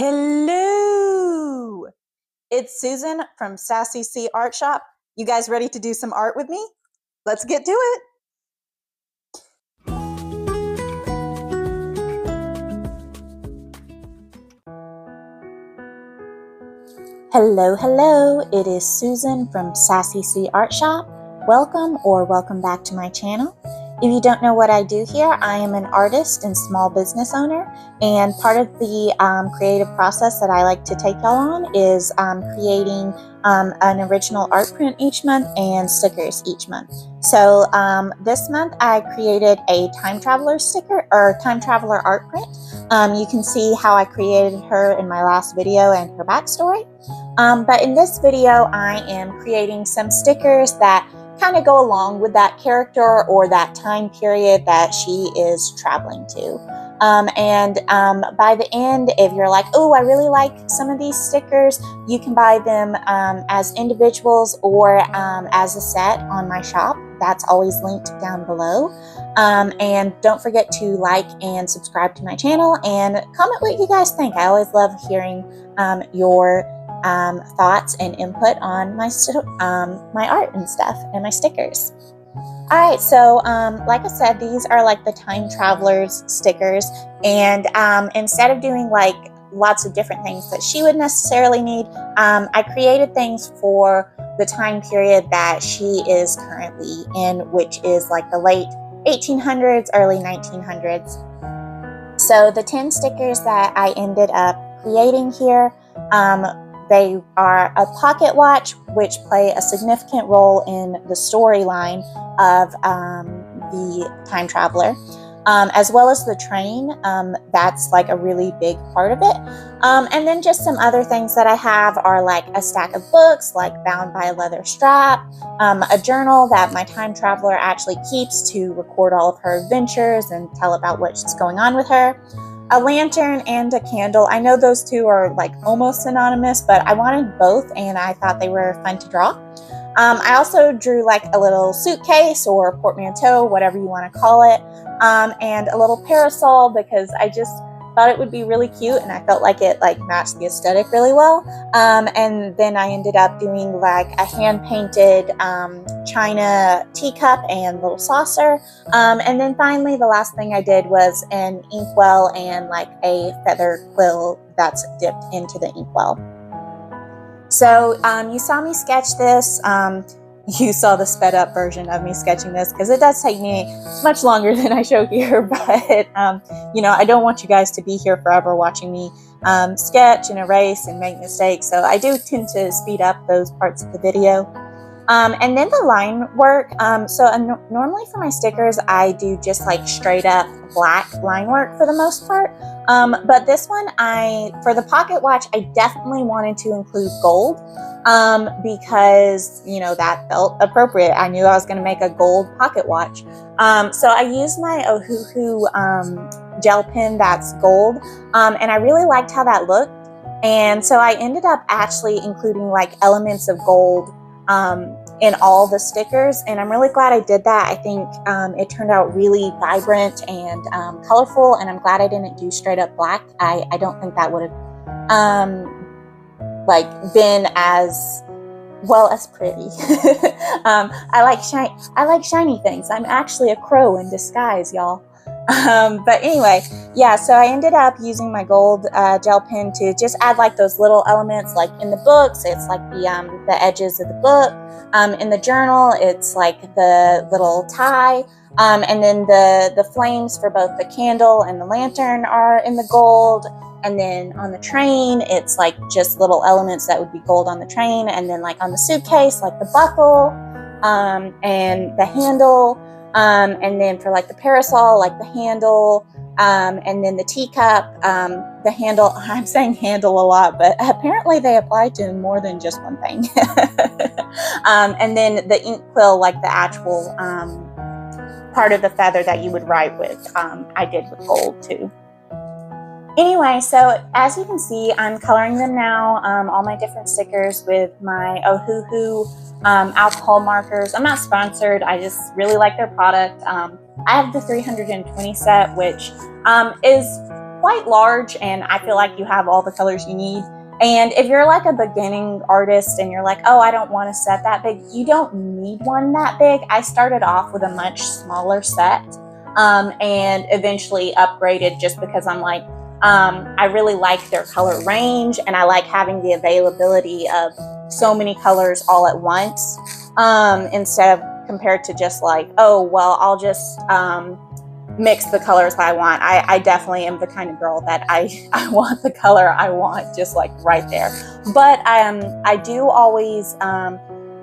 Hello! It's Susan from Sassy C Art Shop. You guys ready to do some art with me? Let's get to it. Hello. It is Susan from Sassy C Art Shop. Welcome back to my channel. If you don't know what I do here, I am an artist and small business owner, and part of the creative process that I like to take y'all on is creating an original art print each month and stickers each month. So this month I created a time traveler sticker or time traveler art print. You can see how I created her in my last video and her backstory. But in this video, I am creating some stickers that kind of go along with that character or that time period that she is traveling to. By the end, if you're like, oh, I really like some of these stickers, you can buy them as individuals or as a set on my shop. That's always linked down below. And don't forget to like and subscribe to my channel and comment what you guys think. I always love hearing your thoughts and input on my art and stuff and my stickers. Alright, so like I said, these are like the time travelers stickers, and instead of doing like lots of different things that she would necessarily need, I created things for the time period that she is currently in, which is like the late 1800s, early 1900s. So the 10 stickers that I ended up creating here, they are a pocket watch, which play a significant role in the storyline of the time traveler, as well as the train. That's like a really big part of it. And then just some other things that I have are like a stack of books, like bound by a leather strap, a journal that my time traveler actually keeps to record all of her adventures and tell about what's going on with her. A lantern and a candle. I know those two are like almost synonymous, but I wanted both and I thought they were fun to draw. I also drew like a little suitcase or portmanteau, whatever you want to call it, and a little parasol because I just thought it would be really cute and I felt like it like matched the aesthetic really well. And then I ended up doing like a hand-painted china teacup and little saucer. And then finally the last thing I did was an inkwell and like a feather quill that's dipped into the inkwell. So you saw me sketch this. You saw the sped up version of me sketching this because it does take me much longer than I show here, but you know, I don't want you guys to be here forever watching me sketch and erase and make mistakes, so I do tend to speed up those parts of the video. And then the line work. Normally for my stickers, I do just like straight up black line work for the most part. But this one, for the pocket watch, I definitely wanted to include gold because, you know, that felt appropriate. I knew I was going to make a gold pocket watch. So I used my Ohuhu gel pen that's gold, and I really liked how that looked. And so I ended up actually including like elements of gold in all the stickers, and I'm really glad I did that. I think it turned out really vibrant and colorful, and I'm glad I didn't do straight up black. I don't think that would have like been as well as pretty. I like shiny things. I'm actually a crow in disguise, y'all. But anyway, yeah, so I ended up using my gold gel pen to just add like those little elements. Like in the books, it's like the edges of the book. In the journal, it's like the little tie. And then the flames for both the candle and the lantern are in the gold. And then on the train, it's like just little elements that would be gold on the train. And then like on the suitcase, like the buckle and the handle. And then for like the parasol, like the handle, and then the teacup, the handle. I'm saying handle a lot, but apparently they apply to more than just one thing. And then the ink quill, like the actual part of the feather that you would write with, I did with gold too. Anyway, so as you can see, I'm coloring them now, all my different stickers with my Ohuhu alcohol markers. I'm not sponsored. I just really like their product. I have the 320 set, which is quite large, and I feel like you have all the colors you need. And if you're like a beginning artist and you're like, oh, I don't want a set that big, you don't need one that big. I started off with a much smaller set and eventually upgraded just because I'm like, I really like their color range, and I like having the availability of so many colors all at once instead of compared to just like, oh, well, I'll just mix the colors I want. I definitely am the kind of girl that I want the color I want just like right there. But I do always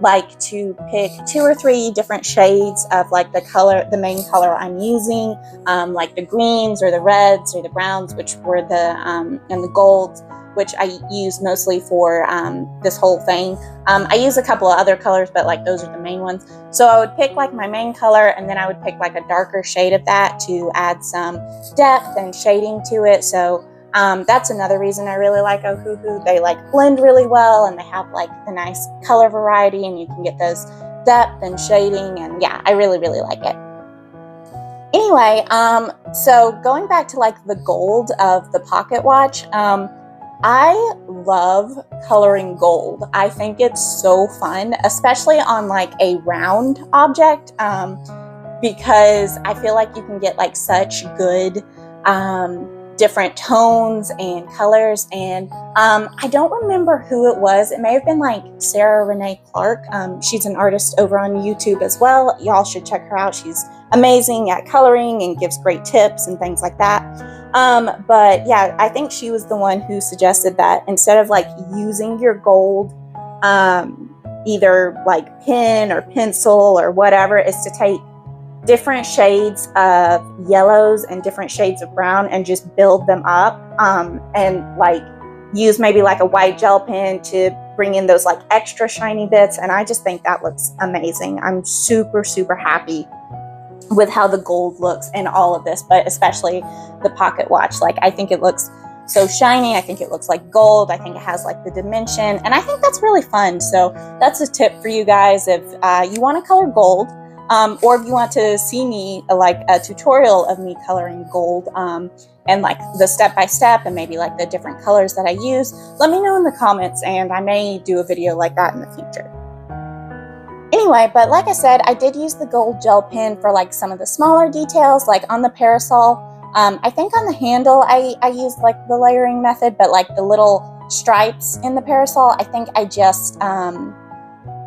like to pick 2 or 3 different shades of like the main color I'm using, like the greens or the reds or the browns, which were and the golds, which I use mostly for this whole thing. I use a couple of other colors, but like those are the main ones. So I would pick like my main color, and then I would pick like a darker shade of that to add some depth and shading to it. So that's another reason I really like Ohuhu. They like blend really well, and they have like the nice color variety, and you can get those depth and shading, and yeah, I really, really like it. Anyway, so going back to like the gold of the pocket watch, I love coloring gold. I think it's so fun, especially on like a round object, because I feel like you can get like such good different tones and colors. And I don't remember who it was. It may have been like Sarah Renee Clark. She's an artist over on YouTube as well. Y'all should check her out. She's amazing at coloring and gives great tips and things like that. But yeah, I think she was the one who suggested that instead of like using your gold, either like pen or pencil or whatever, is to take different shades of yellows and different shades of brown and just build them up, and like use maybe like a white gel pen to bring in those like extra shiny bits. And I just think that looks amazing. I'm super, super happy with how the gold looks in all of this, but especially the pocket watch. Like, I think it looks so shiny. I think it looks like gold. I think it has like the dimension, and I think that's really fun. So that's a tip for you guys if you want to color gold, or if you want to see me like a tutorial of me coloring gold, and like the step-by-step and maybe like the different colors that I use, let me know in the comments, and I may do a video like that in the future. Anyway, but like I said, I did use the gold gel pen for like some of the smaller details, like on the parasol. I think on the handle, I used like the layering method, but like the little stripes in the parasol, I think I just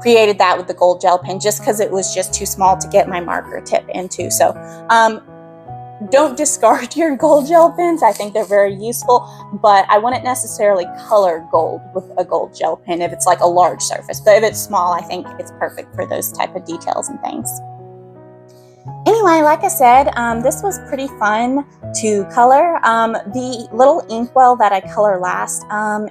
created that with the gold gel pen just because it was just too small to get my marker tip into. So don't discard your gold gel pens. I think they're very useful, but I wouldn't necessarily color gold with a gold gel pen if it's like a large surface. But if it's small, I think it's perfect for those type of details and things. Anyway, like I said, this was pretty fun to color. The little inkwell that I color last,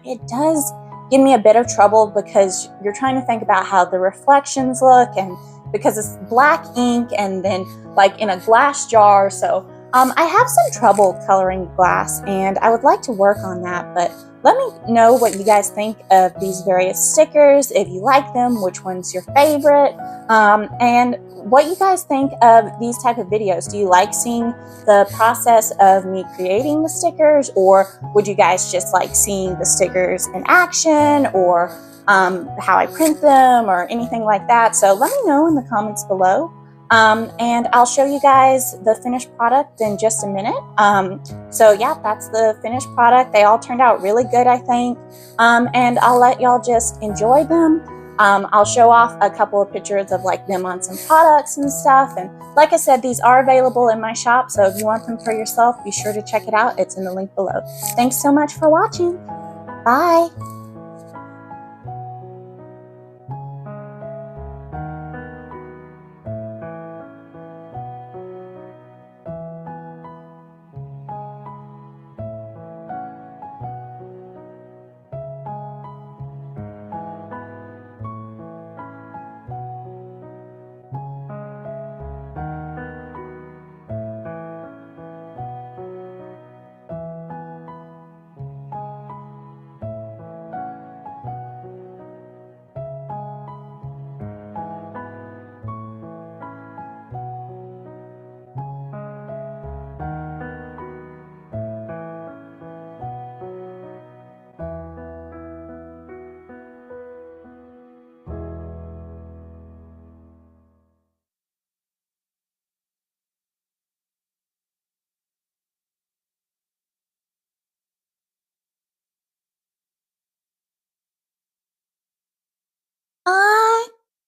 it does give me a bit of trouble because you're trying to think about how the reflections look, and because it's black ink and then like in a glass jar. So I have some trouble coloring glass, and I would like to work on that, but let me know what you guys think of these various stickers, if you like them, which one's your favorite, and what you guys think of these type of videos. Do you like seeing the process of me creating the stickers, or would you guys just like seeing the stickers in action, or how I print them, or anything like that? So let me know in the comments below. And I'll show you guys the finished product in just a minute. So yeah, that's the finished product. They all turned out really good, I think. And I'll let y'all just enjoy them. I'll show off a couple of pictures of like them on some products and stuff. And like I said, these are available in my shop. So if you want them for yourself, be sure to check it out. It's in the link below. Thanks so much for watching. Bye.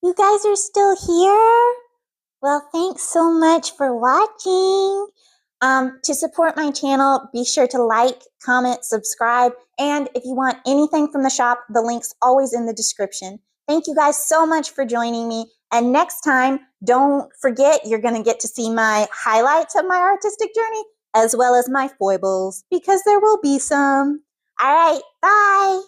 You guys are still here? Well, thanks so much for watching. To support my channel, be sure to like, comment, subscribe, and if you want anything from the shop, the link's always in the description. Thank you guys so much for joining me. And next time, don't forget, you're going to get to see my highlights of my artistic journey as well as my foibles, because there will be some. All right, bye.